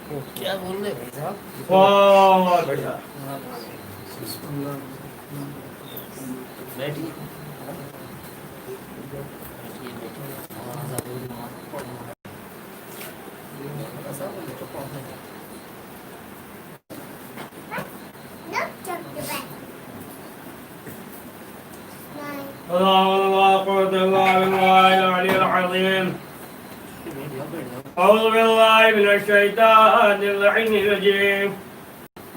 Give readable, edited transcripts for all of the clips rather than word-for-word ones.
کیا بول رہے بھائی صاحب؟ بہت بڑھیا. بیٹھیے أعوذ بالله من الشيطان اللعين الرجيم.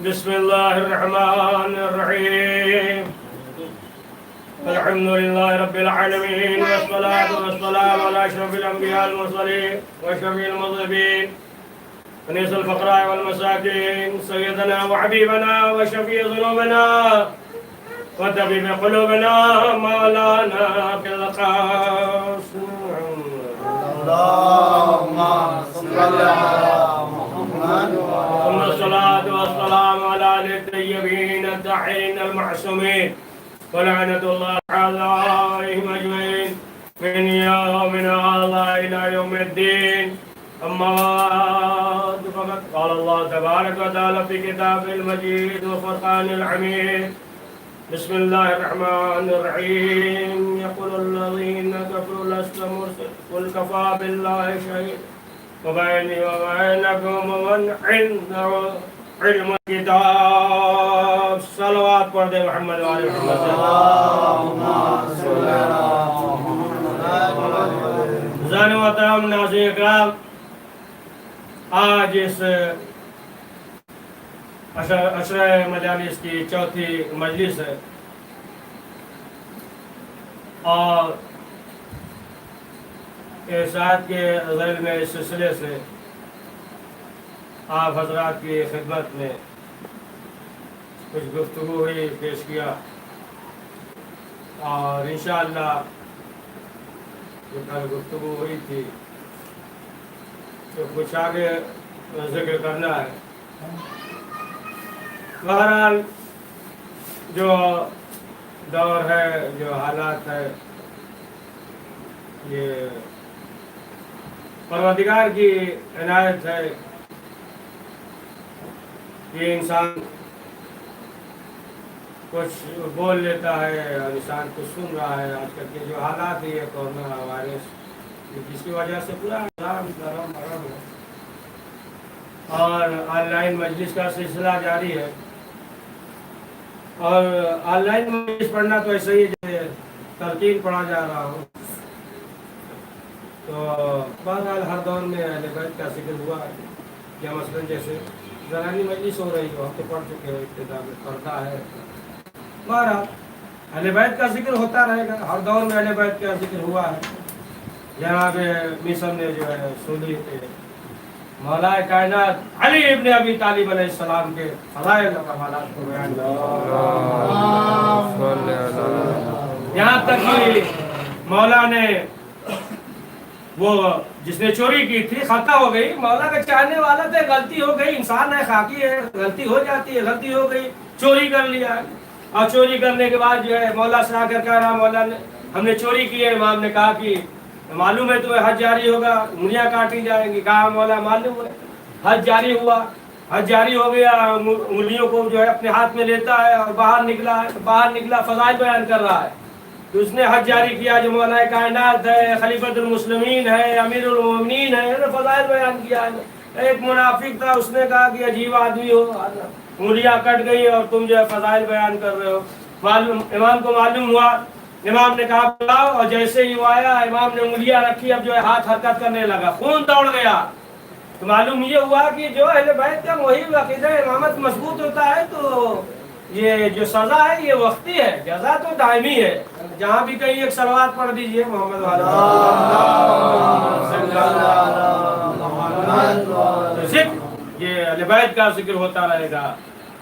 بسم الله الرحمن الرحيم. الحمد لله رب العالمين والصلاة والسلام على أشرف الأنبياء المرسلين وشفيع المذنبين أنيس الفقراء والمساكين سيدنا وحبيبنا وشفيع ذنوبنا وطبيب قلوبنا مولانا بالقاسم. اللهم صل على محمد ثم الصلاة والسلام على الطيبين الطاهرين المعصومين ولعنة الله عليهم أجمعين من يومنا هذا إلى يوم الدين. أما بعد فقد قال الله تبارك وتعالى في كتابه المجيد وفرقان الحميد. بسم الله الرحمن الرحيم. يقول الذين كفروا لست مرسل قل كفى بالله شهيدا وبيني وبينكم ومن عنده علم الكتاب. صلوات پڑھ دے محمد وعلى محمد. اللهم صل على محمد. زان محترم ناظرین اکرام، آج اس عشرہ مجالس کی چوتھی مجلس ہے اور ارشاد کے ذیل میں اس سلسلے سے آپ حضرات کی خدمت میں کچھ گفتگو ہوئی پیش کیا اور انشاءاللہ جو کل گفتگو ہوئی تھی تو کچھ آگے ذکر کرنا ہے. بہرحال جو دور ہے، جو حالات ہے، یہ پروردگار کی عنایت ہے کہ انسان کچھ بول لیتا ہے اور انسان کچھ سن رہا ہے. آج کل کے جو حالات ہیں، یہ کورونا وائرس جس کی وجہ سے پورا نظام نرم ہے اور آن لائن مجلس کا سلسلہ جاری ہے. اور آن لائن مجلس پڑھنا تو ایسے ہی جیسے ترتیل پڑھا جا رہا ہو. تو بہرحال ہر دور میں اہل بیت کا ذکر ہوا ہے. یا مثلاً جیسے زرانی مجلس ہو رہی ہو، ہفتے پڑھ چکے ہو، ابتدا میں پڑھتا ہے. بہرحال اہل بیت کا ذکر ہوتا رہے گا. ہر دور میں اہل بیت کا ذکر ہوا ہے. جناب مصر نے جو ہے سنی تھے مولا کائنات علی ابن ابی طالب علیہ السلام کے فضائل و کمالات کو بیان کیا. یہاں تک کہ مولا نے وہ جس نے چوری کی تھی خطا ہو گئی، مولا کا چاہنے والا تھا، غلطی ہو گئی، انسان ہے، خاکی ہے، غلطی ہو جاتی ہے، غلطی ہو گئی، چوری کر لیا. اور چوری کرنے کے بعد جو ہے مولا سے آ کر کہہ رہا مولا نے ہم نے چوری کی ہے. امام نے کہا کہ معلوم ہے تمہیں حج جاری ہوگا، انگلیاں کاٹی جائیں گی. کہا مولا معلوم ہے. حج جاری ہوا، حج جاری ہو گیا، انگلیوں کو جو ہے اپنے ہاتھ میں لیتا ہے اور باہر نکلا فضائل بیان کر رہا ہے. تو اس نے حج جاری کیا جو مولا کائنات ہے، خلیفۃ المسلمین ہے، امیر المومنین ہے، فضائل بیان کیا ہے. ایک منافق تھا، اس نے کہا کہ عجیب آدمی ہو، انگلیاں کٹ گئی اور تم جو ہے فضائل بیان کر رہے ہو. امام کو معلوم ہوا. امام نے کہا بلاؤ، اور جیسے ہی وہ آیا امام نے انگلیاں رکھی، اب جو ہے ہاتھ حرکت کرنے لگا، خون دوڑ گیا. تو معلوم یہ ہوا کہ جو اہل بیت کا محب عقیدہ امامت مضبوط ہوتا ہے تو یہ جو سزا ہے یہ وقتی ہے، جزا تو دائمی ہے. جہاں بھی کہیں ایک صلوات پڑھ دیجئے محمد والا یہ اہل بیت کا ذکر ہوتا رہے گا.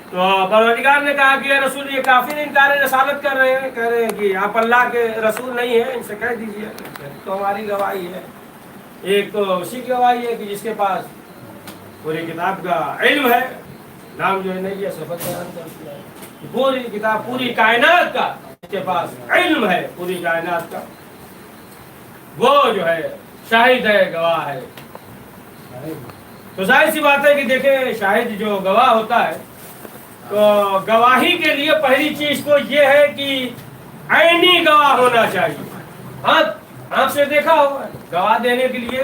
تو پروردگار نے کہا کہ رسول یہ کافر انکار رسالت کر رہے ہیں، کہہ رہے ہیں کہ آپ اللہ کے رسول نہیں ہیں، ان سے کہہ دیجئے. تو ہماری گواہی ہے، ایک تو اسی کی گواہی ہے کہ جس کے پاس پوری کتاب کا علم ہے، نام جو ہے نہیں ہے صفت بیان کر دیا ہے، پوری کتاب پوری کائنات کا جس کے پاس علم ہے پوری کائنات کا، وہ جو ہے شاہد ہے، گواہ ہے. تو ظاہر سی بات ہے کہ دیکھیں شاہد جو گواہ ہوتا ہے تو گواہی کے لیے پہلی چیز تو یہ ہے کہ عینی گواہ ہونا چاہیے. آنکھ سے دیکھا ہو گواہ دینے کے لیے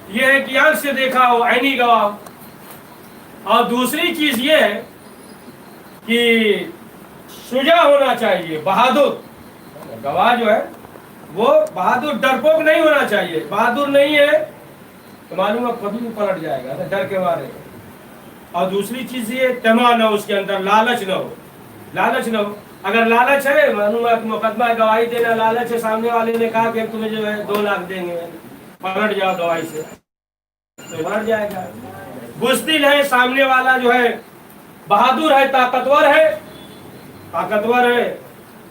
یہ ہے کہ آنکھ سے دیکھا ہو, عینی گواہ ہو. اور دوسری چیز یہ ہے کہ شجاع ہونا چاہیے, بہادر. گواہ جو ہے وہ بہادر, ڈرپوک نہیں ہونا چاہیے. بہادر نہیں ہے تو معلوم ہے کبھی بھی پلٹ جائے گا ڈر کے مارے. اور دوسری چیز یہ طمع نہ ہو, اس کے اندر لالچ نہ ہو. لالچ نہ ہو. اگر لالچ ہے, معلوم ہے کہ مقدمہ گواہی دینا لالچ ہے, سامنے والے نے کہا کہ تمہیں جو ہے 2 لاکھ دیں گے, پلٹ جاؤ گواہی سے تو پلٹ جائے گا. بزدل ہے سامنے والا جو ہے, بہادر ہے, طاقتور ہے,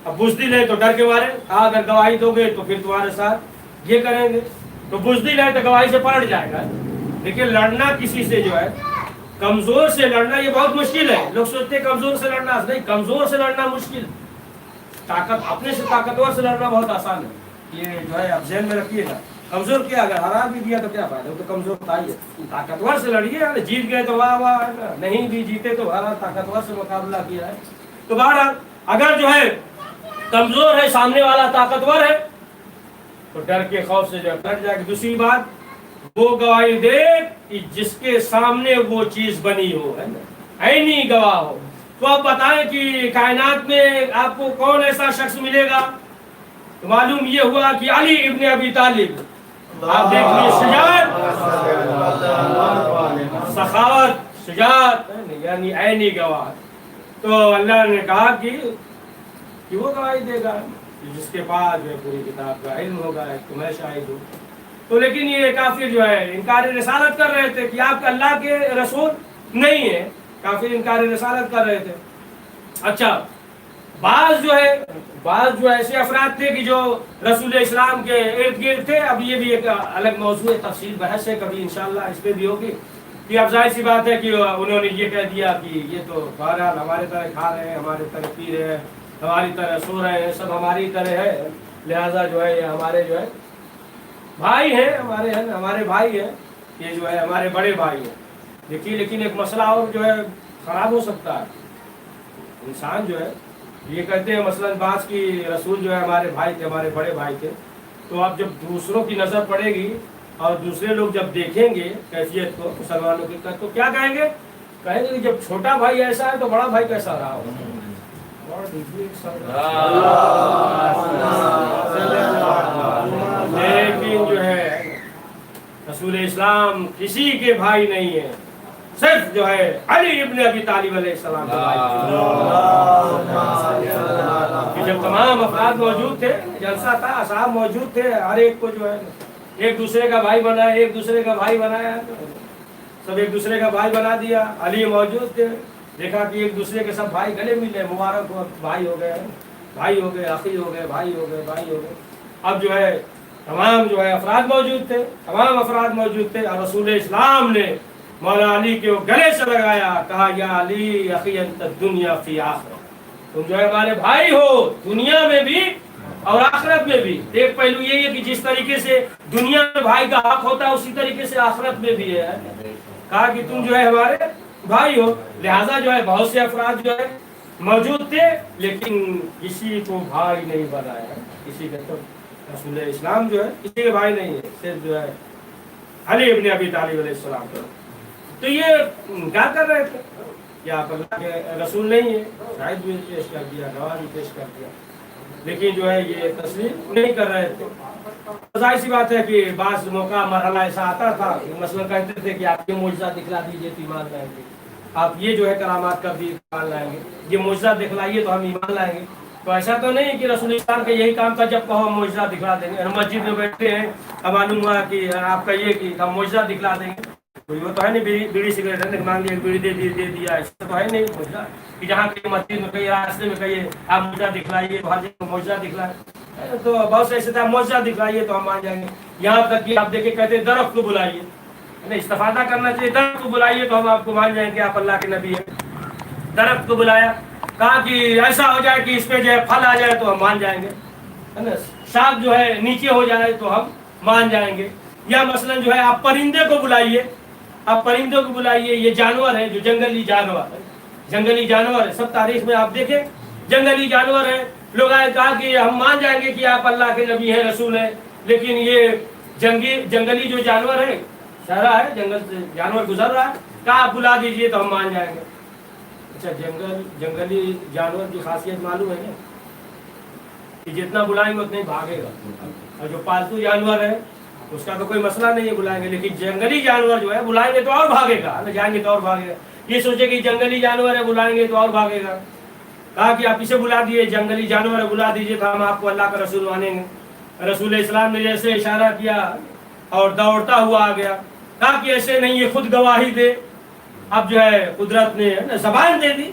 اب بزدل ہے تو ڈر کے مارے کہا اگر گواہی دو گے تو پھر تمہارے ساتھ یہ کریں گے. تو بزدل ہے تو گواہی سے پلٹ جائے گا. دیکھیے لڑنا کسی سے جو ہے, کمزور سے لڑنا یہ بہت مشکل ہے. لوگ سوچتے ہیں کمزور سے لڑنا نہیں, کمزور سے لڑنا مشکل. اپنے سے طاقتور سے لڑنا بہت آسان ہے. یہ جو ہے آپ ذہن میں رکھیے گا. کمزور کیا اگر ہرا بھی دیا تو کیا فائدہ, وہ تو کمزور تھا ہی. طاقتور سے لڑیے, جیت گئے تو واہ واہ, نہیں بھی جیتے تو ہرا, طاقتور سے مقابلہ کیا ہے. تو بہرحال اگر جو ہے کمزور ہے, سامنے والا طاقتور ہے تو ڈر کے خوف سے جو ہے پلٹ جائے گا. دوسری بات وہ گواہی دے کہ جس کے سامنے وہ چیز بنی ہو, ہے نا, عینی گواہ ہو. تو آپ بتائیں کہ کائنات میں آپ کو کون ایسا شخص ملے گا, تو معلوم یہ ہوا کہ علی ابن ابی طالب. آپ دیکھیے شجاعت, سخاوت, شجاعت, یعنی عینی گواہ. تو اللہ نے کہا کہ وہ گواہی دے گا جس کے پاس جو ہے پوری کتاب کا علم ہوگا, تو میں شاہد ہوں. تو لیکن یہ کافر جو ہے انکار رسالت کر رہے تھے کہ آپ اللہ کے رسول نہیں ہے. کافر انکار رسالت کر رہے تھے. اچھا, بعض جو ایسے افراد تھے کہ جو رسول اسلام کے ارد گرد تھے. اب یہ بھی ایک الگ موضوع ہے, تفصیل بحث ہے, کبھی انشاءاللہ اس پہ بھی ہوگی. کہ اب ظاہر سی بات ہے کہ انہوں نے یہ کہہ دیا کہ یہ تو بہرحال ہمارے طرح کھا رہے ہیں, ہمارے طرح پی رہے ہیں, ہماری طرح سو رہے ہیں, سب ہماری طرح ہے, لہذا جو ہے یہ ہمارے جو ہے بھائی ہیں, ہمارے بھائی ہیں, یہ جو ہے ہمارے بڑے بھائی ہیں. دیکھیے لیکن ایک مسئلہ اور جو ہے خراب ہو سکتا ہے. انسان جو ہے یہ کہتے ہیں مثلا بعض کی رسول جو ہے ہمارے بھائی تھے, ہمارے بڑے بھائی تھے. تو اب جب دوسروں کی نظر پڑے گی اور دوسرے لوگ جب دیکھیں گے کیفیت کو مسلمانوں کی, تو کیا کہیں گے کہ جب چھوٹا بھائی ایسا ہے تو بڑا بھائی کیسا رہا ہوگا. لیکن جو ہے رسول اسلام کسی کے بھائی نہیں ہے, صرف جو ہے علی ابن ابی طالب علیہ السلام کے بھائی. جب تمام افراد موجود تھے, جلسہ تھا, اصحاب موجود تھے, ہر ایک کو جو ہے ایک دوسرے کا بھائی بنایا, ایک دوسرے کا بھائی بنایا, سب ایک دوسرے کا بھائی بنا دیا. علی موجود تھے, دیکھا کہ ایک دوسرے کے سب بھائی گلے ملے, مبارک ہو, بھائی ہو گئے, بھائی ہو گئے, اخی ہو گئے, بھائی ہو گئے, بھائی ہو گئے. اب جو ہے تمام جو ہے افراد موجود تھے, تمام افراد موجود تھے, اور رسول اسلام نے مولا علی کے گلے سے لگایا, کہا یا علی اخی انت الدنیا فی آخرہ, تم جو ہے ہمارے بھائی ہو دنیا میں بھی اور آخرت میں بھی. ایک پہلو یہ ہے کہ جس طریقے سے دنیا میں بھائی کا حق ہوتا ہے اسی طریقے سے آخرت میں بھی ہے. کہا کہ تم جو ہے ہمارے بھائی ہو. لہذا جو ہے بہت سے افراد جو ہے موجود تھے, لیکن کسی کو بھائی نہیں بنایا. کسی کے تو رسول اسلام جو ہے کسی کے بھائی نہیں ہے, صرف جو ہے علی ابن ابی طالب علیہ السلام. تو یہ کیا کر رہے تھے کہ آپ اللہ کے رسول نہیں ہے, شاہد بھی پیش کر دیا, گواہ بھی پیش کر دیا, لیکن جو ہے یہ تسلیم نہیں کر رہے تھے. ظاہر سی بات ہے کہ بعض موقع مرحلہ ایسا آتا تھا, مثلا کہتے تھے کہ آپ یہ معجزہ دکھلا دیجیے تو ایمان لائیں گے, آپ یہ جو ہے کرامات کر دیے ایمان لائیں گے, یہ معجزہ دکھلائیے تو ہم ایمان لائیں گے. تو ایسا تو نہیں کہ رسول اسلام کا یہی کام تھا, جب کہو ہم معجزہ دکھلا دیں گے. ہم مسجد میں بیٹھے ہیں, اب معلوم ہوا کہ آپ کا یہ کہ ہم معجزہ دکھلا دیں گے. وہ تو ہے نہیں, بیڑی سگریٹ مانگ لیا, بیڑی دے دیا, ایسا تو ہے نہیں معجزہ کہ جہاں کہیں مسجد میں کہیں راستے میں کہیے آپ معجزہ دکھلائیے تو ہر جگہ معجزہ دکھلائے. تو بہت سے ایسے تھا معجزہ دکھلائیے تو ہم مان جائیں گے. یہاں تک کہ آپ دیکھیں کہتے ہیں درخت کو بلائیے, استفادہ کرنا چاہیے, درخت کو بلائیے تو ہم آپ کو مان جائیں گے آپ اللہ کے نبی ہیں. درخت کو بلایا, کہا کہ ایسا ہو جائے کہ اس پہ جو ہے پھل آ جائے تو ہم مان جائیں گے, ہے نا, شاخ جو ہے نیچے ہو جائے تو ہم مان جائیں گے. یا مثلا جو ہے آپ پرندے کو بلائیے, آپ پرندوں کو بلائیے، یہ جانور ہے جو جنگلی جانور ہے، جنگلی جانور ہے، سب تاریخ میں آپ دیکھیں جنگلی جانور ہے. لوگ آئے کہا کہ ہم مان جائیں گے کہ آپ اللہ کے نبی ہیں، رسول ہیں، لیکن یہ جنگلی جو جانور ہے، شہرا ہے، جنگل سے جانور گزر رہا ہے، کہا آپ بلا دیجئے تو ہم مان جائیں گے. اچھا جنگلی جانور کی خاصیت معلوم ہے نا کہ جتنا بلائیں گے اتنا ہی بھاگے گا، اور جو پالتو جانور ہے اس کا تو کوئی مسئلہ نہیں ہے بلائیں گے، لیکن جنگلی جانور جو ہے بلائیں گے تو اور بھاگے گا، جائیں گے تو اور بھاگے گا. یہ سوچے کہ جنگلی جانور ہے بلائیں گے تو اور بھاگے گا. کہا کہ آپ اسے بلا دیے، جنگلی جانور ہے بلا دیجیے تو ہم آپ کو اللہ کا رسول مانیں گے. رسول اسلام نے جیسے اشارہ کیا اور دوڑتا ہوا آ گیا. کہا کہ ایسے نہیں، یہ خود گواہی دے. اب جو ہے قدرت نے زبان دے دی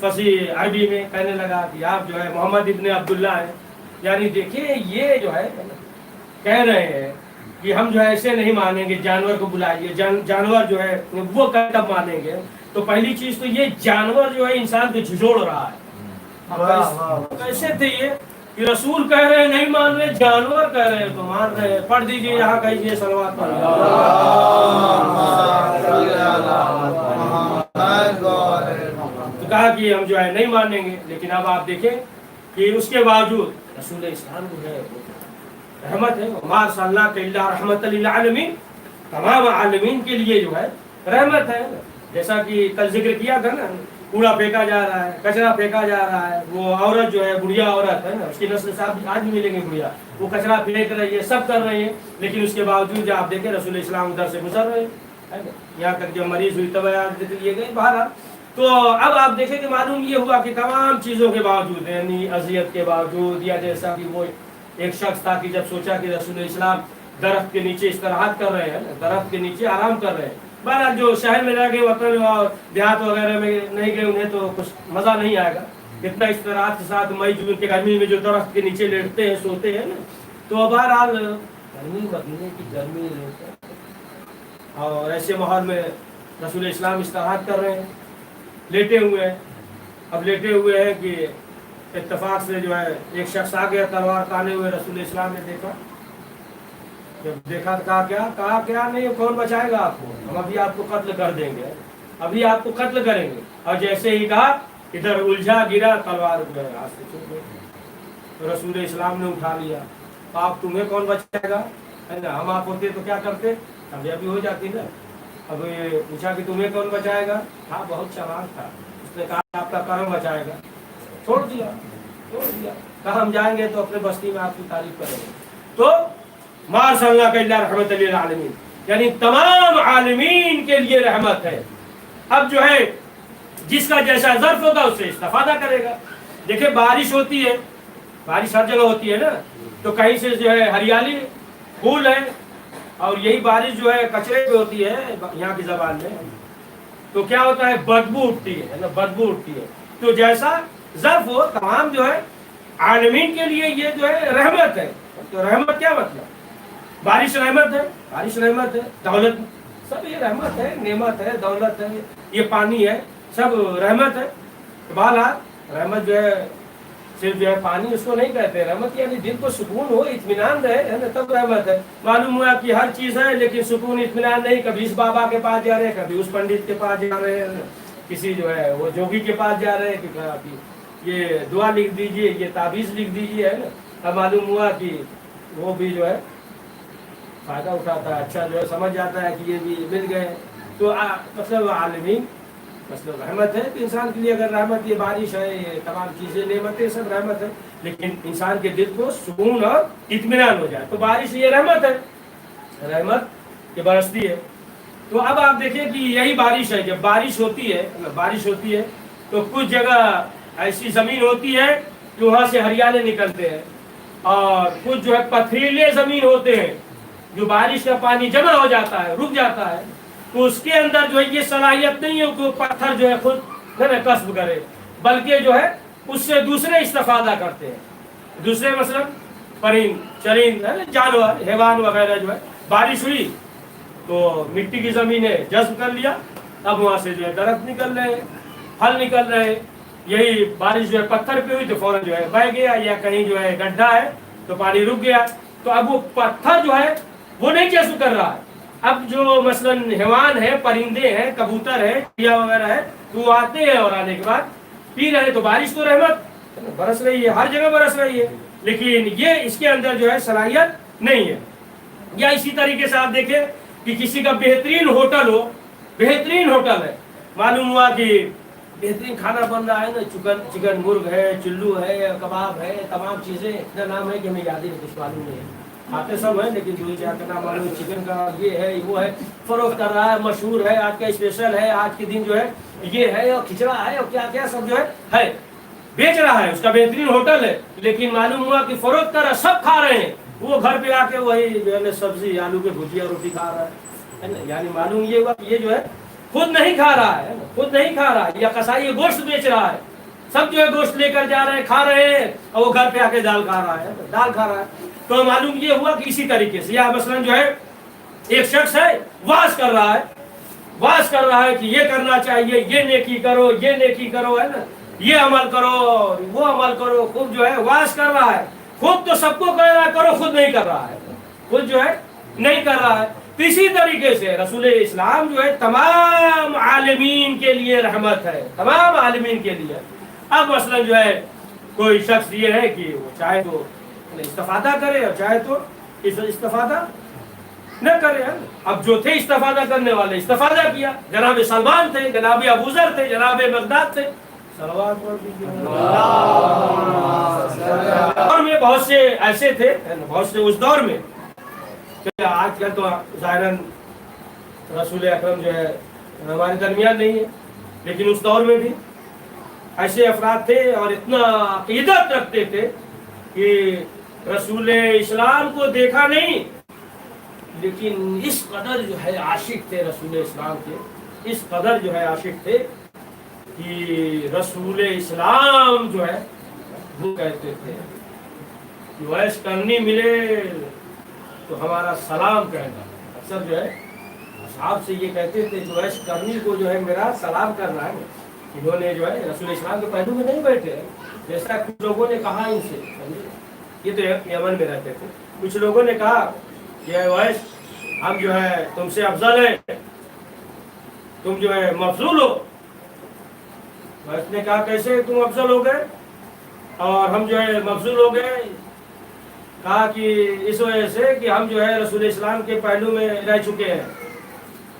فصیح عربی میں، کہنے لگا کہ آپ جو ہے محمد ابن عبداللہ ہیں. یعنی دیکھیے یہ جو ہے کہہ رہے ہیں کہ ہم جو ہے ایسے نہیں مانیں گے، جانور کو بلائیے، جانور جو ہے وہ کب مانیں گے. تو پہلی چیز تو یہ جانور جو ہے انسان کو جھنجھوڑ رہا ہے. کیسے تھے یہ کہ رسول کہہ رہے ہیں نہیں مان رہے، جانور کہہ رہے ہیں تو مان رہے ہیں. پڑھ دیجئے یہاں کہیے صلوات پڑھ. تو کہا کہ ہم جو ہے نہیں مانیں گے. لیکن اب آپ دیکھیں کہ اس کے باوجود رسول اسلام جو ہے رحمت ہے، ما ارسلناک الا رحمۃ للعالمین، تمام عالمین کے لیے جو ہے رحمت ہے. جیسا کہ کل ذکر کیا تھا نا، کوڑا پھینکا جا رہا ہے، کچرا پھینکا جا رہا ہے. وہ عورت جو ہے بڑھیا عورت ہے نا، اس کی نسل سے آج بھی ملیں گے بڑھیا، وہ کچرا پھینک رہی ہے، سب کر رہی ہے، لیکن اس کے باوجود جو آپ دیکھیں رسول اسلام ادھر سے گزر رہے ہیں. یہاں تک جب مریض ہوئی تب ذکر لیے گئے باہر. تو اب آپ دیکھیں کہ معلوم یہ ہوا کہ تمام چیزوں کے باوجود، یعنی اذیت کے باوجود، یا جیسا کہ وہ ایک شخص تھا کہ جب سوچا کہ رسول اسلام درخت کے نیچے استراحت کر رہے ہیں، درخت کے نیچے آرام کر رہے ہیں. بہرحال جو شہر میں رہ گئے، وطن اور دیہات وغیرہ میں نہیں گئے، انہیں تو کچھ مزہ نہیں آئے گا اتنا استراحت کے ساتھ مئی جون کے گرمی میں جو درخت کے نیچے لیٹتے ہیں، سوتے ہیں نا. تو بہرحال گرمی مدینے کی گرمی اور ایسے ماحول میں رسول اسلام استراحت کر رہے ہیں، لیٹے ہوئے ہیں. اب لیٹے ہوئے ہیں کہ اتفاق سے جو ہے ایک شخص آ گیا تلوار تانے ہوئے. رسول اسلام نے دیکھا، جب دیکھا تو کہا کیا نہیں، کون بچائے گا آپ کو، ہم ابھی آپ کو قتل کر دیں گے، ابھی آپ کو قتل کریں گے. اور جیسے ہی کہا ادھر الجھا گرا، تلوار ہاتھ سے چھوٹ گئی. تو رسول اسلام نے اٹھا لیا. آپ تمہیں کون بچائے گا، ہم آپ ہوتے تو کیا کرتے، ابھی ہو جاتی نا. اب پوچھا کہ تمہیں کون بچائے گا. ہاں بہت چلاک تھا، اس نے کہا آپ کا کرم بچائے گا. چھوڑ دیا. کہا ہم جائیں گے تو اپنے بستی میں آپ کی تعریف کریں گے. تو ما ارسلناک الا رحمۃ للعالمین، یعنی تمام عالمین کے لیے رحمت ہے. اب جو ہے جس کا جیسا ظرف ہوگا اس سے استفادہ کرے گا. دیکھیں بارش ہوتی ہے، بارش ہر جگہ ہوتی ہے نا، تو کہیں سے جو ہے ہریالی پھول ہے، اور یہی بارش جو ہے کچرے پہ ہوتی ہے یہاں کی زبان میں، تو کیا ہوتا ہے بدبو اٹھتی ہے نا، بدبو اٹھتی ہے. تو جیسا ظرف ہو تمام جو ہے عالمین کے لیے یہ جو ہے رحمت ہے. تو رحمت کیا مطلب، بارش رحمت ہے، بارش رحمت ہے، دولت سب یہ رحمت ہے، نعمت ہے، دولت ہے، یہ پانی ہے، سب رحمت ہے. بہرحال رحمت جو ہے صرف جو ہے پانی اس کو نہیں کہتے. رحمت یعنی دل کو سکون ہو، اطمینان رہے نا، تب رحمت ہے. معلوم ہوا کہ ہر چیز ہے لیکن سکون اطمینان نہیں. کبھی اس بابا کے پاس جا رہے ہیں، کبھی اس پنڈت کے پاس جا رہے ہیں، کسی جو ہے وہ جوگی کے پاس جا رہے ہیں کہ یہ دعا لکھ دیجئے، یہ تعویذ لکھ دیجئے، ہے نا. اب معلوم ہوا کہ وہ بھی جو ہے فائدہ اٹھاتا ہے، اچھا جو ہے سمجھ جاتا ہے کہ یہ بھی مل گئے. تو مطلب عالمین مطلب رحمت ہے. تو انسان کے لیے اگر رحمت یہ بارش ہے، یہ تمام چیزیں نعمتیں سب رحمت ہے، لیکن انسان کے دل کو سکون اور اطمینان ہو جائے تو بارش یہ رحمت ہے، رحمت یہ برستی ہے. تو اب آپ دیکھیں کہ یہی بارش ہے. جب بارش ہوتی ہے تو کچھ جگہ ایسی زمین ہوتی ہے کہ وہاں سے ہریالے نکلتے ہیں، اور کچھ جو ہے پتھریلے زمین ہوتے ہیں جو بارش کا پانی جمع ہو جاتا ہے، رک جاتا ہے. تو اس کے اندر جو ہے یہ صلاحیت نہیں ہے کہ وہ پتھر جو ہے خود کسب کرے، بلکہ جو ہے اس سے دوسرے استفادہ کرتے ہیں. دوسرے مثلا پرند چرند جانور حیوان وغیرہ جو ہے، بارش ہوئی تو مٹی کی زمین ہے جذب کر لیا، اب وہاں سے جو ہے درخت نکل رہے ہیں، پھل نکل رہے ہیں. یہی بارش جو ہے پتھر پہ ہوئی تو فوراً جو ہے بہہ گیا، یا کہیں جو ہے گڈھا ہے تو پانی رک گیا. تو اب وہ پتھر جو ہے وہ نہیں جذب کر رہا ہے، اب جو مثلاً حیوان ہے، پرندے ہیں، کبوتر ہے، چڑیا وغیرہ ہے، تو وہ آتے ہیں اور آنے کے بعد پی رہے، تو بارش تو رحمت برس رہی ہے، ہر جگہ برس رہی ہے، لیکن یہ اس کے اندر جو ہے صلاحیت نہیں ہے۔ یا اسی طریقے سے آپ دیکھیں کہ کسی کا بہترین ہوٹل ہو، بہترین ہوٹل ہے، معلوم ہوا کہ بہترین کھانا بن رہا ہے نا، چکن مرغ ہے، چلو ہے، کباب ہے، تمام چیزیں، اتنا نام ہے کہ ہمیں یاد ہی کچھ معلوم نہیں ہے، کھاتے سب ہیں لیکن جو کیا کرنا معلوم، چکن کا یہ ہے وہ ہے، فروخت کر رہا ہے، مشہور ہے، آج کا اسپیشل ہے، آج کے دن جو ہے یہ ہے، اور کھچڑا ہے، اور کیا کیا سب جو ہے بیچ رہا ہے، اس کا بہترین ہوٹل ہے، لیکن معلوم ہوا کہ فروخت کر رہا، سب کھا رہے ہیں، وہ گھر پہ آ کے وہی جو ہے سبزی آلو کے بھجیا روٹی کھا رہا ہے نا، یعنی معلوم یہ ہوا کہ یہ جو ہے خود نہیں کھا رہا ہے، خود نہیں کھا رہا ہے، یا قصائی گوشت بیچ رہا ہے، سب جو ہے گوشت لے کر جا رہے ہیں، کھا رہے ہیں، اور وہ گھر پہ آ کے دال کھا رہا ہے، دال کھا رہا ہے، تو معلوم یہ ہوا کہ اسی طریقے سے، یا مثلاً جو ہے ایک شخص ہے واز کر رہا ہے، واز کر رہا ہے کہ یہ کرنا چاہیے، یہ نیکی کرو، یہ نیکی کرو، ہے نا، یہ عمل کرو، وہ عمل کرو، خود جو ہے واز کر رہا ہے، خود تو سب کو کہہ رہا ہے کرو، خود نہیں کر رہا ہے، خود جو ہے نہیں کر رہا ہے۔ تو اسی طریقے سے رسول اسلام جو ہے تمام عالمین کے لیے رحمت ہے، تمام عالمین کے لیے۔ اب مثلا جو ہے کوئی شخص یہ ہے کہ وہ چاہے تو استفادہ کرے اور چاہے تو استفادہ نہ کرے، اب جو تھے استفادہ کرنے والے استفادہ کیا، جناب سلمان تھے، جناب ابوذر تھے، جناب مقداد تھے، صلوات پڑھ دیجیے۔ اور میں بہت سے ایسے تھے، بہت سے اس دور میں، کہ آج کل تو ظاہراً رسول اکرم جو ہے ہمارے درمیان نہیں ہے، لیکن اس دور میں بھی ایسے افراد تھے اور اتنا عقیدت رکھتے تھے کہ رسول اسلام کو دیکھا نہیں، لیکن اس قدر جو ہے عاشق تھے رسول اسلام کے، اس قدر جو ہے عاشق تھے کہ رسول اسلام جو ہے وہ کہتے تھے کہ ویس کرنی ملے تو ہمارا سلام کہنا، اکثر جو ہے اصحاب سے یہ کہتے تھے کہ ویس کرنی کو جو ہے میرا سلام کرنا ہے، انہوں نے جو ہے رسول اسلام کے پہلو میں نہیں بیٹھے، جیسا کچھ لوگوں نے کہا ان سے، یہ تو یمن میں رہتے تھے، کچھ لوگوں نے کہا کہ ویس ہم جو ہے تم سے افضل ہے، تم جو ہے مفضول ہو۔ ویس نے کہا کیسے تم افضل ہو گئے اور ہم جو ہے مفضول ہو گئے؟ کہا کہ اس وجہ سے کہ ہم جو ہے رسول اسلام کے پہلو میں رہ چکے ہیں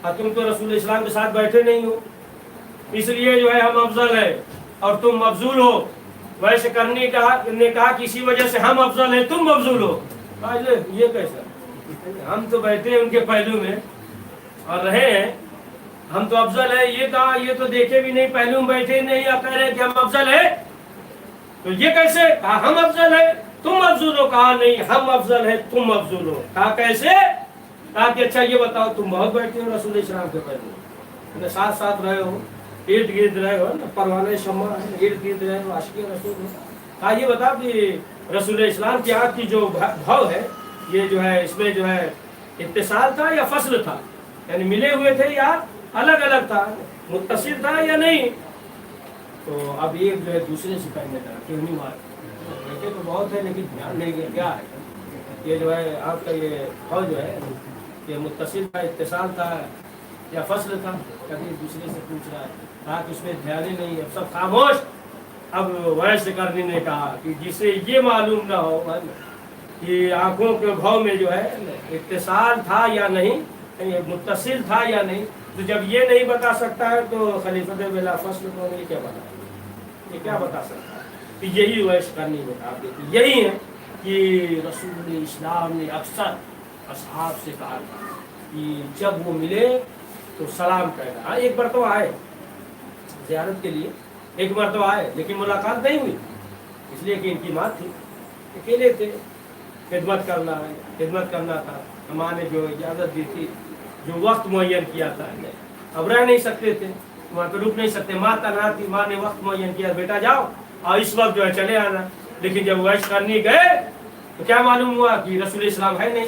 اور تم تو رسول اسلام کے ساتھ بیٹھے نہیں ہو، اس لیے جو ہے ہم افضل ہے اور تم مفضول ہو۔ ویسے کرنے نے کہا کہ اسی وجہ سے ہم افضل ہیں، تم مفضول ہو۔ یہ کیسا، ہم تو بیٹھے ہیں ان کے پہلو میں اور رہے ہیں، ہم تو افضل ہے، یہ کہا یہ تو دیکھے بھی نہیں، پہلو میں بیٹھے نہیں، آپ کہہ رہے ہیں کہ ہم افضل ہیں، تو یہ کیسے؟ کہا ہم افضل ہیں تم افضل ہو، کہا نہیں ہم افضل ہیں تم افضل ہو۔ کہا کیسے؟ کہا کہ اچھا یہ بتاؤ تم بہت بیٹھے ہو رسول اسلام کے پہلو، ساتھ ساتھ رہے ہو، ارد گرد رہے ہو، پروانہ شمع ارد گرد رہے ہو، عاشق رسول ہو۔ کہا یہ بتاؤ کہ رسول اسلام کی آنکھ کی جو بھاؤ ہے، یہ جو ہے اس میں جو ہے اتصال تھا یا فصل تھا، یعنی ملے ہوئے تھے یا الگ الگ تھا، متصل تھا یا نہیں؟ تو اب ایک جو ہے دوسرے سے پہلے تھا کیوں نہیں مار، بیٹھے تو بہت ہے لیکن دھیان نہیں گیا کیا ہے یہ جو ہے آپ کا یہ بھاؤ جو ہے یہ متصل تھا، اتصال تھا یا فصل تھا؟ کبھی دوسرے سے پوچھ رہا ہے، کہا کہ اس میں دھیان ہی نہیں ہے، اب سب خاموش۔ اب ویسے کرنی نے کہا کہ جسے یہ معلوم نہ ہو کہ آنکھوں کے بھاؤ میں جو ہے اتصال تھا یا نہیں، متصل تھا یا نہیں، تو جب یہ نہیں بتا سکتا ہے تو خلیفۃ بلا فصل کو یہ کیا بتا، یہ کیا بتا سکتا ہے؟ کہ یہی ویس کرنی بتا دیتی، یہی ہے کہ رسول اسلام نے اکثر اصحاب سے کہا کہ جب وہ ملے تو سلام کہنا۔ ایک مرتبہ آئے زیارت کے لیے، ایک مرتبہ آئے لیکن ملاقات نہیں ہوئی، اس لیے کہ ان کی ماں تھی، اکیلے تھے، خدمت کرنا تھا، ماں نے جو اجازت دی تھی، جو وقت معین کیا تھا، اب رہ نہیں سکتے تھے وہاں پہ، رک نہیں سکتے، ماں تنہا تھی، ماں نے وقت معین کیا بیٹا جاؤ اور اس وقت جو ہے چلے آنا۔ لیکن جب ویش کرنی گئے تو کیا معلوم ہوا کہ رسول اسلام ہے نہیں،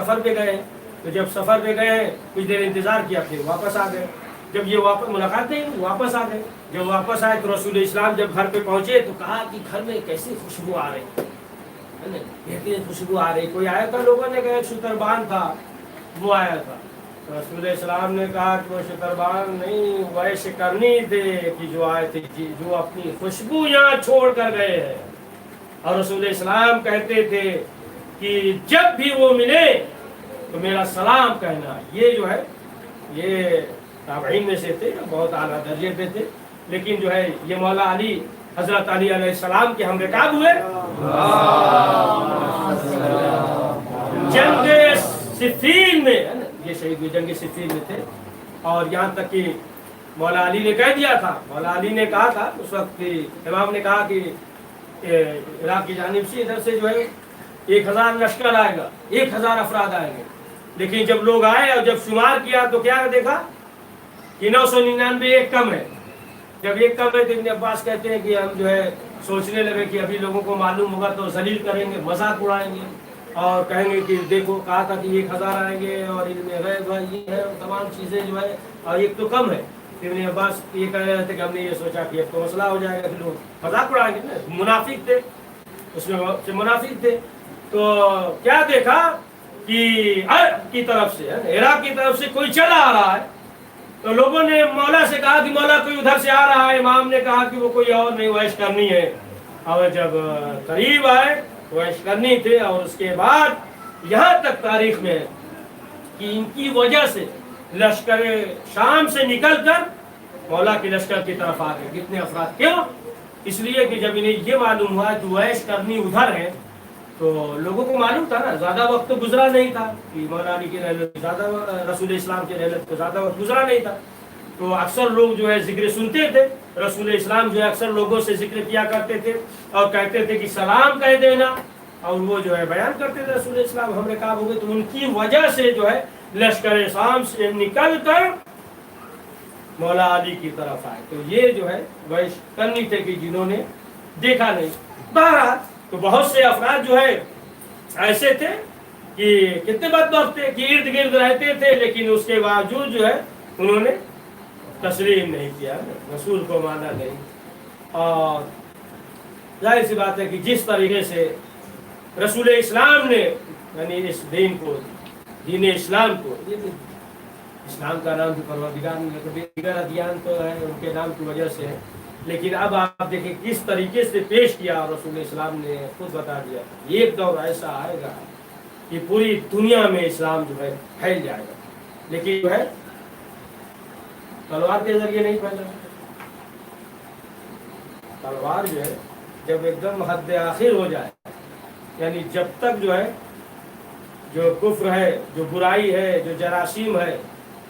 سفر پہ گئے، تو جب سفر پہ گئے کچھ دیر انتظار کیا پھر واپس آ گئے، جب یہ واپس ملاقات نہیں ہوئی واپس آ گئے، جب واپس آئے تو رسول اسلام جب گھر پہ پہنچے تو کہا کہ گھر میں کیسی خوشبو آ رہی ہے نا، بہترین خوشبو آ رہی، کوئی آیا تھا، لوگوں نے کہا ایک شتربان تھا وہ آیا تھا، رسول اسلام نے کہا کہ وہ شکربان نہیں، ویش کرنی تھے کہ جو آئے تھے جو اپنی خوشبو یہاں چھوڑ کر گئے ہیں۔ اور رسول اسلام کہتے تھے کہ جب بھی وہ ملے تو میرا سلام کہنا۔ یہ جو ہے یہ تابعین میں سے تھے، بہت اعلیٰ درجے پہ تھے، لیکن جو ہے یہ مولا علی حضرت علی علیہ السلام کے ہم رکاب ہوئے۔ جنگ صفین میں یہ شہید ہوئے، جنگ صفین میں تھے، اور یہاں تک کہ مولا علی نے کہہ دیا تھا، مولا علی نے کہا تھا اس وقت کہ امام نے کہا کہ عراق کی جانب سے ادھر سے جو ہے 1000 لشکر آئے گا، 1000 افراد آئیں گے، لیکن جب لوگ آئے اور جب شمار کیا تو کیا دیکھا کہ 999 ایک کم ہے۔ جب ایک کم ہے تو ابن عباس کہتے ہیں کہ ہم جو ہے سوچنے لگے کہ ابھی لوگوں کو معلوم ہوگا تو ذلیل کریں گے، مذاق اڑائیں گے اور کہیں گے کہ دیکھو کہا تھا کہ 1000 آئیں گے اور علم غیب ہے، یہ ہے، تمام چیزیں جو ہے، اور ایک تو کم ہے۔ ابن عباس یہ کہہ رہے تھے کہ ہم نے یہ سوچا کہ اب تو مسئلہ ہو جائے گا، کہ لوگ مذاق اڑائیں گے نا، منافق تھے، اس میں سے منافق تھے۔ تو کیا دیکھا کہ عرب کی طرف سے، عراق کی طرف سے کوئی چلا آ رہا ہے، تو لوگوں نے مولا سے کہا کہ مولا کوئی ادھر سے آ رہا ہے۔ امام نے کہا کہ وہ کوئی اور نہیں، ویش کرنی ہے۔ اور جب قریب آئے ویش کرنی تھے، اور اس کے بعد یہاں تک تاریخ میں ہے کہ ان کی وجہ سے لشکر شام سے نکل کر مولا کے لشکر کی طرف آ گئے کتنے افراد۔ کیوں؟ اس لیے کہ جب انہیں یہ معلوم ہوا کہ ویش کرنی ادھر ہے تو لوگوں کو معلوم تھا نا، زیادہ وقت تو گزرا نہیں تھا کہ مولا علی کی رحلت زیادہ، رسول اسلام کی رحلت کو زیادہ وقت گزرا نہیں تھا، تو اکثر لوگ جو ہے ذکر سنتے تھے۔ رسول اسلام جو ہے اکثر لوگوں سے ذکر کیا کرتے تھے اور کہتے تھے کہ سلام کہہ دینا، اور وہ جو ہے بیان کرتے تھے رسول اسلام ہم رکاب ہو گئے۔ تو ان کی وجہ سے جو ہے لشکر شام سے نکل کر مولا علی کی طرف آئے۔ تو یہ جو ہے ویش کرنی تھے کہ جنہوں نے دیکھا نہیں۔ بہرحال تو بہت سے افراد جو ہے ایسے تھے کہ کتنے بدبخت تھے کہ ارد گرد رہتے تھے، لیکن اس کے باوجود جو ہے انہوں نے تسلیم نہیں کیا، رسول کو مانا نہیں۔ اور ظاہر سی بات ہے کہ جس طریقے سے رسول اسلام نے یعنی اس دین کو، دین اسلام کو، اسلام کا نام بھی پروردگار نے، دیگر ادیان تو ہے ان کے نام کی وجہ سے ہے، لیکن اب آپ دیکھیں کس طریقے سے پیش کیا، رسول اسلام نے خود بتا دیا ایک دور ایسا آئے گا کہ پوری دنیا میں اسلام جو ہے پھیل جائے گا، لیکن جو ہے تلوار کے ذریعے نہیں پھیلا۔ تلوار جو ہے جب ایک دم حد آخر ہو جائے، یعنی جب تک جو ہے جو کفر ہے، جو برائی ہے، جو جراثیم ہے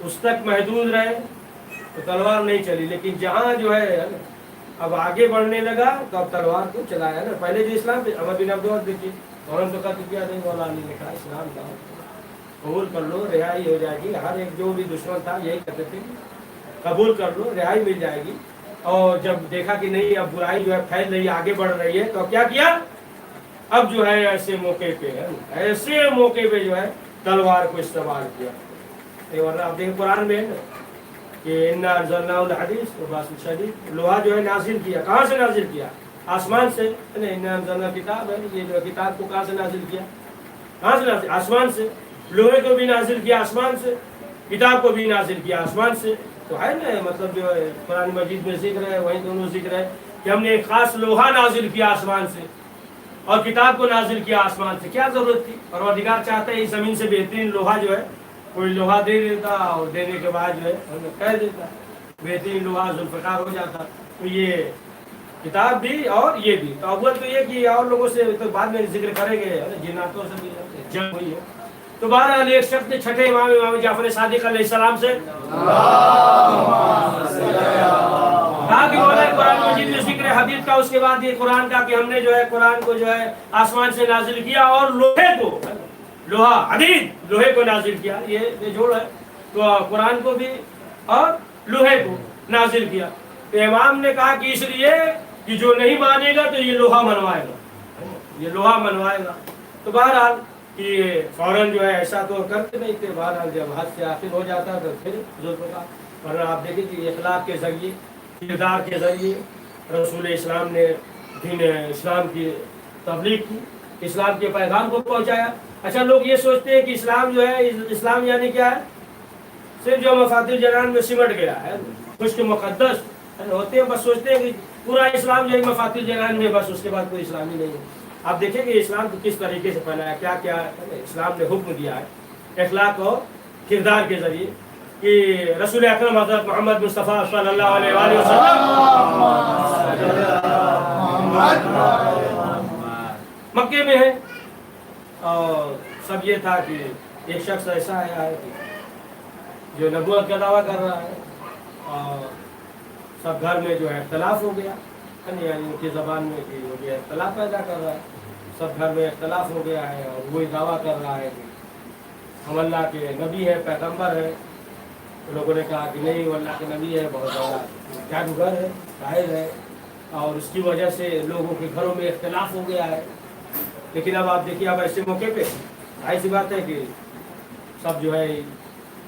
اس تک محدود رہے تو تلوار نہیں چلی، لیکن جہاں جو ہے اب آگے بڑھنے لگا تو اب تلوار کو چلایا نا۔ پہلے جو اسلام پہ عمر بن عبدالعزیز دیکھیے، فوراً تو قتل کیا نہیں، مولا علی نے کہا اسلام کا قبول کر لو رہائی ہو جائے گی۔ ہر ایک جو بھی دشمن تھا یہی کہتے تھے قبول کر لو رہائی مل جائے گی۔ اور جب دیکھا کہ نہیں اب برائی جو ہے پھیل رہی ہے، آگے بڑھ رہی ہے، تو کیا کیا؟ اب جو ہے ایسے موقع پہ ایسے موقع پہ جو ہے تلوار کو استعمال کیا۔ ورنہ آپ دیکھیں قرآن میں ہے نا کہ انا انزلنا الحدیث وباس شدید، لوہا جو ہے نازل کیا، کہاں سے نازل کیا؟ آسمان سے۔ انا انزلنا کتاب ہے، یہ جو کتاب کو کہاں سے نازل کیا؟ کہاں سے نازل؟ آسمان سے۔ لوہے کو بھی نازل کیا آسمان سے، کتاب کو بھی نازل کیا آسمان سے۔ تو ہے نا مطلب جو ہے قرآن مجید میں ذکر ہے، وہیں دونوں ذکر ہے کہ ہم نے ایک خاص لوہا نازل کیا آسمان سے اور کتاب کو نازل کیا آسمان سے۔ کیا ضرورت تھی؟ پروردگار چاہتے ہیں اس زمین سے بہترین لوہا جو ہے کوئی لوہا دے دیتا، اور دینے کے بعد جو ہے کہہ دیتا بہترین لوہا ذوالفقار ہو جاتا۔ تو یہ کتاب بھی اور یہ بھی، تو اول تو یہ کہ اور لوگوں سے تو بعد میں ذکر کریں گے، جناتوں سے بھی جنگ ہوئی ہے۔ تو بہرحال ایک شخص نے چھٹے امام جعفر صادق علیہ السلام سے کہا کہ مولا قرآن مجید میں ذکر حدیث کا، اس کے بعد یہ قرآن کا کہ ہم نے جو ہے قرآن کو جو ہے آسمان سے نازل کیا اور لوہے کو، لوہا حدید لوہے کو نازل کیا، یہ جوڑ ہے، تو قرآن کو بھی اور لوہے کو نازل کیا۔ تو امام نے کہا کہ اس لیے کہ جو نہیں مانے گا تو یہ لوہا منوائے گا، یہ لوہا منوائے گا۔ تو بہرحال کہ فوراً جو ہے ایسا تو کرتے نہیں تھے، بہرحال جب حد سے آخر ہو جاتا تو پھر ذوالفقار۔ ورنہ آپ دیکھیں کہ اخلاق کے ذریعے، کردار کے ذریعے رسول اسلام نے دین اسلام کی تبلیغ کی، اسلام کے پیغام کو پہنچایا۔ اچھا لوگ یہ سوچتے ہیں کہ اسلام جو ہے، اسلام یعنی کیا ہے؟ صرف جو مفاتیح جنان میں سمٹ گیا ہے، خشک مقدس ہوتے ہیں، بس سوچتے ہیں کہ پورا اسلام جو ہے مفاتیح جنان میں، بس اس کے بعد کوئی اسلامی نہیں ہے۔ آپ دیکھیں کہ اسلام کو کس طریقے سے پھیلایا، کیا کیا اسلام نے حکم دیا ہے اخلاق اور کردار کے ذریعے، کہ رسول اکرم حضرت محمد مصطفیٰ صلی اللہ علیہ وآلہ وسلم مکے میں ہے، اور سب یہ تھا کہ ایک شخص ایسا آیا ہے جو نبوت کا دعویٰ کر رہا ہے، اور سب گھر میں جو ہے اختلاف ہو گیا، یعنی ان کی زبان میں کہ وہ جو اختلاف پیدا کر رہا ہے، سب گھر میں اختلاف ہو گیا ہے، اور وہی دعویٰ کر رہا ہے کہ ہم اللہ کے نبی ہیں، پیغمبر ہیں۔ لوگوں نے کہا کہ نہیں، وہ اللہ کے نبی ہے، بہت بڑا جادوگر ہے، شاعر ہے، اور اس کی وجہ سے لوگوں کے گھروں میں اختلاف ہو گیا ہے۔ لیکن اب آپ دیکھیے، اب ایسے موقع پہ ظاہر سی بات ہے کہ سب جو ہے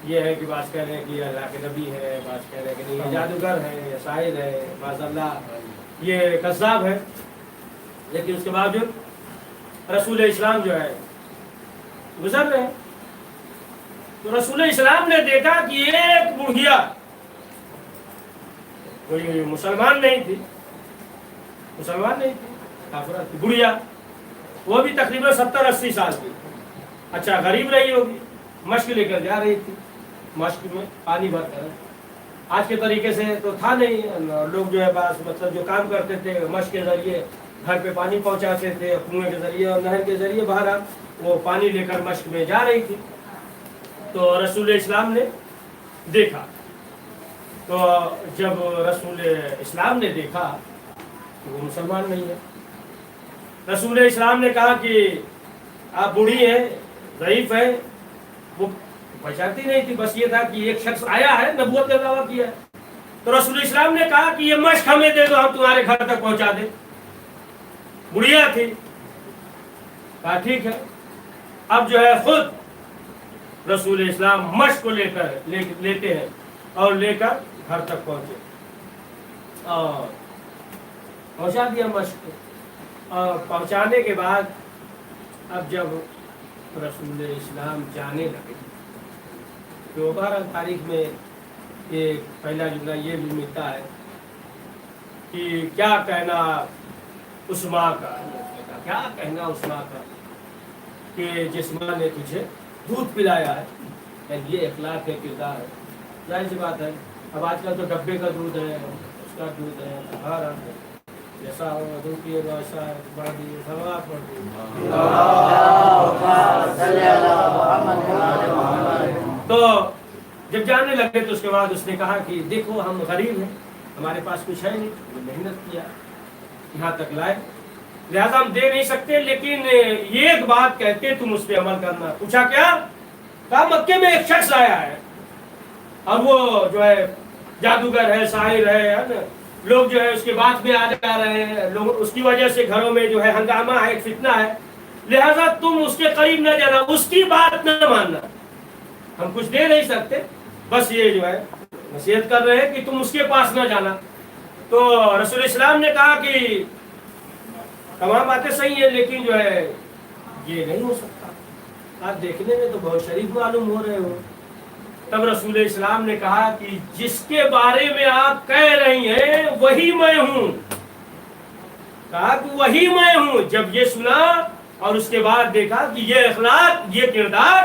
یہ ہے کہ بعض کہہ رہے ہیں کہ یہ اللہ کے نبی ہے، بعض کہہ رہے ہیں کہ نہیں یہ جادوگر ہے، یہ شاعر ہے، معاذ اللہ یہ کذاب ہے۔ لیکن اس کے باوجود رسول اسلام جو ہے گزر رہے ہیں، تو رسول اسلام نے دیکھا کہ ایک بڑھیا، کوئی مسلمان نہیں تھی، کافرہ تھی، بڑھیا، وہ بھی تقریباً 70-80 سال کی، اچھا غریب رہی ہوگی، مشق لے کر جا رہی تھی، مشق میں پانی بھر کر۔ آج کے طریقے سے تو تھا نہیں، لوگ جو ہے بس مطلب جو کام کرتے تھے مشق کے ذریعے گھر پہ پانی پہنچاتے تھے، کنویں کے ذریعے اور نہر کے ذریعے، باہر وہ پانی لے کر مشق میں جا رہی تھی۔ تو رسول اسلام نے دیکھا، تو جب رسول اسلام نے دیکھا کہ وہ مسلمان نہیں ہے، رسول اسلام نے کہا کہ آپ بوڑھی ہیں، ضعیف ہے، وہ پہچانتی نہیں تھی، بس یہ تھا کہ ایک شخص آیا ہے، نبوت کا دعویٰ کیا ہے۔ تو رسول اسلام نے کہا کہ یہ مشق ہمیں دے دو، ہم تمہارے گھر تک پہنچا دیں۔ بڑھیا تھی، کہا ٹھیک ہے۔ اب جو ہے خود رسول اسلام مشق کو لیتے ہیں اور لے کر گھر تک پہنچے اور پہنچا دیا مشق کو۔ اور پہنچانے کے بعد اب جب رسول اسلام جانے لگے تو بہرحال تاریخ میں یہ پہلا جملہ یہ بھی ملتا ہے کہ کیا کہنا اس ماں کا، کیا کہنا اس ماں کا کہ جس ماں نے تجھے دودھ پلایا ہے، یعنی یہ اخلاق ہے، کردار ہے۔ ظاہر سی بات ہے، اب آج کل تو ڈبے کا دودھ ہے، اس کا دودھ ہے، ہر جیسا ہو دودھ پیے گا ویسا ہے، بڑھ دیے سواب پڑھ دیے۔ تو جب جانے لگے تو اس کے بعد اس نے کہا کہ دیکھو ہم غریب ہیں، ہمارے پاس کچھ ہے نہیں، محنت کیا یہاں تک لائے، لہذا ہم دے نہیں سکتے، لیکن یہ ایک بات کہتے تم اس پہ عمل کرنا۔ پوچھا کیا؟ کہا مکے میں ایک شخص آیا ہے اور وہ جو ہے جادوگر ہے، شاعر ہے نا، لوگ جو ہے اس کے بات میں آ جا رہے ہیں، لوگ اس کی وجہ سے گھروں میں جو ہے ہنگامہ ہے، فتنہ ہے، لہذا تم اس کے قریب نہ جانا، اس کی بات نہ ماننا، ہم کچھ دے نہیں سکتے، بس یہ جو ہے نصیحت کر رہے ہیں کہ تم اس کے پاس نہ جانا۔ تو رسول اسلام نے کہا کہ تمام باتیں صحیح ہیں، لیکن جو ہے یہ نہیں ہو سکتا، آپ دیکھنے میں تو بہت شریف معلوم ہو رہے ہو۔ تب رسول اسلام نے کہا کہ جس کے بارے میں آپ کہہ رہی ہیں وہی میں ہوں، کہا کہ وہی میں ہوں۔ جب یہ سنا اور اس کے بعد دیکھا کہ یہ اخلاق، یہ کردار،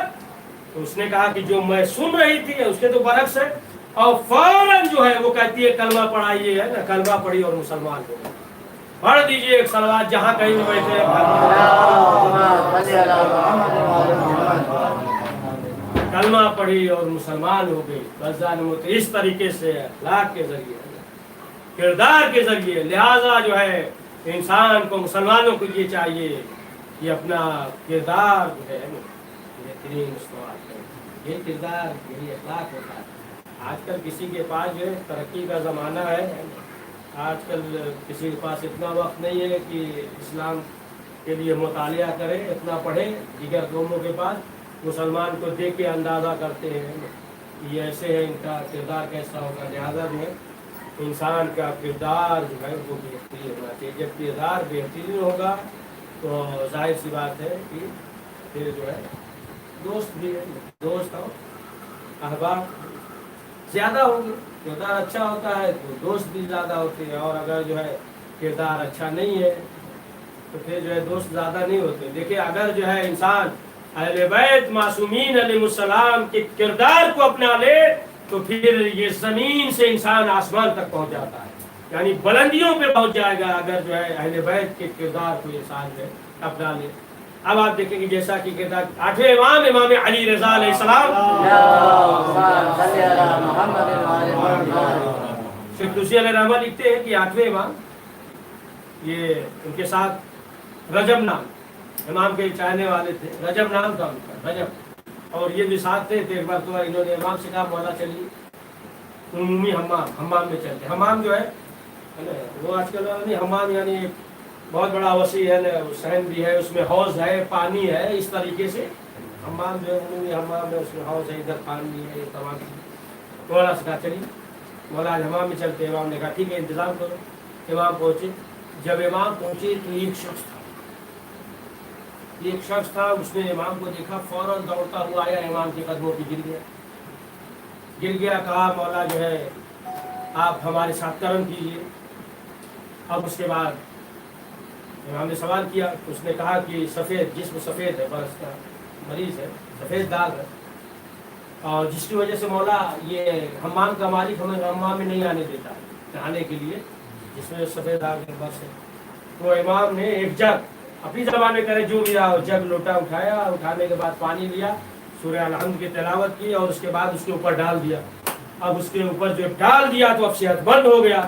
تو اس نے کہا کہ جو میں سن رہی تھی اس کے تو برعکس ہے، اور فوراً جو ہے وہ کہتی ہے کلمہ پڑھائیے، ہے نا، کلمہ پڑھی اور مسلمان ہو گئے۔ پڑھ دیجئے ایک صلوات جہاں کہیں بھی بیٹھے ہیں، کلمہ پڑھی اور مسلمان ہو گئی۔ بس ظالموں تو اس طریقے سے اخلاق کے ذریعے، کردار کے ذریعے، لہذا جو ہے انسان کو، مسلمانوں کو یہ چاہیے کہ اپنا کردار جو ہے بہترین استعمال کرے۔ یہ کردار، یہی اخلاق ہوتا ہے۔ آج کل کسی کے پاس جو ہے ترقی کا زمانہ ہے، آج کل کسی کے پاس اتنا وقت نہیں ہے کہ اسلام کے لیے مطالعہ کرے، اتنا پڑھے، دیگر قوموں کے پاس مسلمان کو دیکھ کے اندازہ کرتے ہیں یہ ایسے ہے، ان کا کردار کیسا ہوگا، لہٰذا جو ہے انسان کا کردار جو ہے وہ بہترین ہونا چاہیے۔ جب کردار بہترین ہوگا تو ظاہر سی بات ہے کہ پھر جو ہے دوست بھی ہے، دوست اور احباب زیادہ ہوں گے. کردار اچھا ہوتا ہے تو دوست بھی زیادہ ہوتے ہیں، اور اگر جو ہے کردار اچھا نہیں ہے تو پھر جو ہے دوست زیادہ نہیں ہوتے. دیکھیں اگر جو ہے انسان اہل بیت معصومین علیہ السلام کے کردار کو اپنا لے تو پھر یہ زمین سے انسان آسمان تک پہنچ جاتا ہے، یعنی بلندیوں پہ پہنچ جائے گا اگر جو ہے اہل بیت کے کردار کو انسان جو ہے اپنا لے. اب آپ دیکھیں کہ جیسا کہ کردار 8ویں امام امام علی رضا علیہ السلام، شیخ توسی علیہ رحمہ لکھتے ہیں کہ 8ویں امام یہ ان کے ساتھ رجب نام امام کے چاہنے والے تھے، رجب نام تھا ان کا، رجب، اور یہ بھی ساتھ تھے. ایک بار تو انہوں نے امام سے کہا مولا چلیے عمومی حمام میں چلتے. حمام جو ہے وہ آج کل نہیں، حمام یعنی بہت بڑا وسیع ہے، صحن بھی ہے، اس میں حوض ہے، پانی ہے، اس طریقے سے حمام جو ہے عمومی حمام ہے، اس میں حوض ہے، ادھر پانی ہے، یہ تمام چیز. مولا سے کہا چلیے مولا آج حمام میں چلتے. امام نے کہا ٹھیک ہے انتظام کرو. امام پہنچے. جب امام پہنچے تو ایک شخص تھا، اس نے امام کو دیکھا، فوراً دوڑتا ہوا آیا، امام کے قدموں پہ گر گیا. کہا مولا جو ہے آپ ہمارے ساتھ کرم کیجیے. اب اس کے بعد امام نے سوال کیا، اس نے کہا کہ سفید جسم سفید ہے، برس کا مریض ہے، سفید داغ ہے، اور جس کی وجہ سے مولا یہ حمام کا مالک ہمیں حمام میں نہیں آنے دیتا نہانے کے لیے، جس میں سفید داغ ہے، بس ہے. تو امام نے ایک جگ اپنی زبان میں کرے جو بھی رہا جگ لوٹا اٹھایا، اٹھانے کے بعد پانی لیا، سورہ الحمد کی تلاوت کی، اور اس کے بعد اس کے اوپر ڈال دیا. اب اس کے اوپر جو ڈال دیا تو اب صحت مند ہو گیا.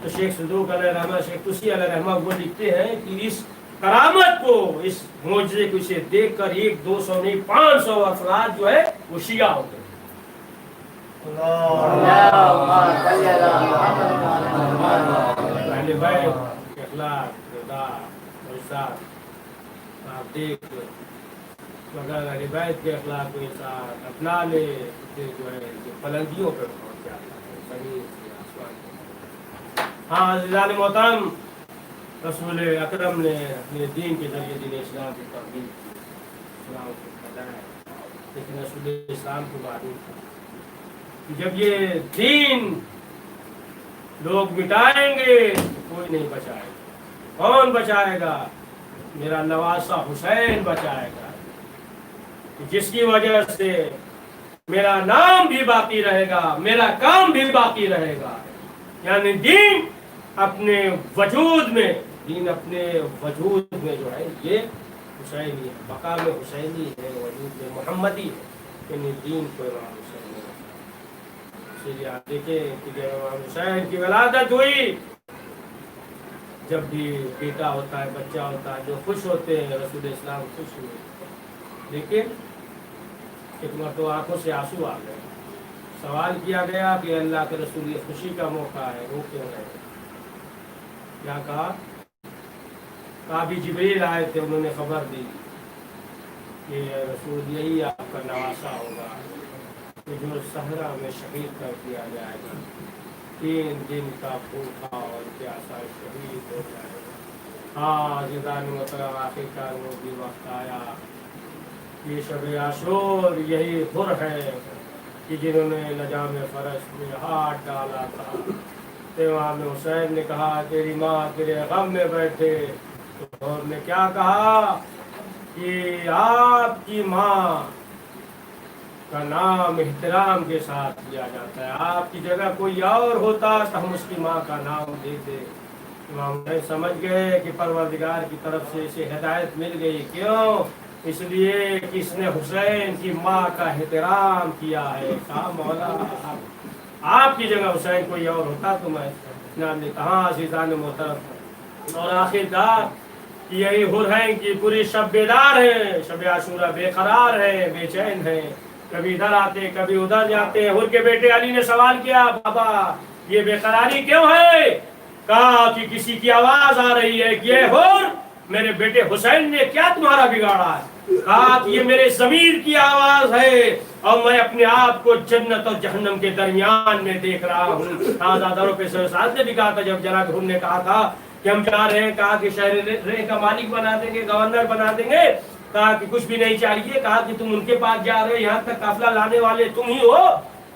تو شیخ صدوق علیہ رحمہ، شیخ توسی علیہ رحمہ وہ لکھتے ہیں کہ اس کرامت کو، اس معجزے کو اسے دیکھ کر 100-200 نہیں 500 افراد جو ہے وہ شیعہ ہو گئے. اہل بیت کے اخلاق، کردار، معجزات آپ دیکھ اگر اہل بیت کے اخلاق کو انسان اپنا لے تو جو ہے بلندیوں پہ پہنچ جاتا ہے، زمین سے آسمان پہ. ہاں عزیزان محترم، رسول اکرم نے اپنے دین کے ذریعے دین اسلام کی تبلیغ کی، اسلام کو بتایا، لیکن رسول اسلام کو معلوم تھا کہ جب یہ دین لوگ مٹائیں گے کوئی نہیں بچائے گا. کون بچائے گا؟ میرا نواسہ حسین بچائے گا، جس کی وجہ سے میرا نام بھی باقی رہے گا، میرا کام بھی باقی رہے گا. یعنی دین اپنے وجود میں جو ہے یہ حسینی ہے، بقا میں حسینی ہے، وجود میں محمدی ہے. یعنی دین کو امام حسین نے، اسی لیے آپ دیکھیں کہ جب امام حسین کی ولادت ہوئی، جب بھی بیٹا ہوتا ہے، بچہ ہوتا ہے، جو خوش ہوتے ہیں، رسول اسلام خوش ہوئے، لیکن ایک مرتبہ آنکھوں سے آنسو آ گئے. سوال کیا گیا کہ اللہ کے رسول یہ خوشی کا موقع ہے، رو کیوں رہے؟ کیا کہا بھی جبریل آئے تھے، انہوں نے خبر دی کہ رسول یہی آپ کا نواسہ ہوگا کہ جو صحرا میں شہید کر دیا جائے گا، 3 دن کا بھوکا اور پیاسا شہید ہو جائے گا. ہاں عزیزان محترم، آخرکار وہ بھی وقت آیا. یہ شب عاشور یہی حر ہے کہ جنہوں نے لجام فرش میں ہاتھ ڈالا تھا. امام حسین نے کہا تیری ماں تیرے غم میں بیٹھے، تو حر نے کیا کہا کہ آپ کی ماں کا نام احترام کے ساتھ لیا جاتا ہے، آپ کی جگہ کوئی اور ہوتا تو ہم اس کی ماں کا نام دیتے. امام حسین سمجھ گئے کہ پروردگار کی طرف سے اسے ہدایت مل گئی. کیوں؟ اس لیے کہ اس نے حسین کی ماں کا احترام کیا ہے. کہا مولا آپ کی جگہ حسین کوئی اور ہوتا تو میں نام لیتا. ہاں عزیزان محترم، اور آخرکار یہی حر ہیں کہ پوری شب بیدار ہیں، شب عاشورہ بے قرار ہیں، بے چین ہیں، کبھی ادھر آتے کبھی ادھر جاتے. حر کے بیٹے علی نے سوال کیا بابا یہ بے قراری کیوں ہے؟ کہا کہ کسی کی آواز آ رہی ہے کہ یہ حر میرے بیٹے حسین نے کیا تمہارا بگاڑا ہے؟ کہا کہ یہ میرے ضمیر کی آواز ہے اور میں اپنے آپ کو جنت اور جہنم کے درمیان میں دیکھ رہا ہوں. آزاداروں پہ ساتھ نے بھی کہا تھا جب جناب حر نے کہا تھا کہ ہم چاہ رہے ہیں، کہا کہ شہر کا مالک بنا دیں گے، گورنر بنا دیں گے. کہا کہ کچھ بھی نہیں چاہیے. کہا کہ تم ان کے پاس جا رہے، یہاں تک قافلہ لانے والے تم ہی ہو.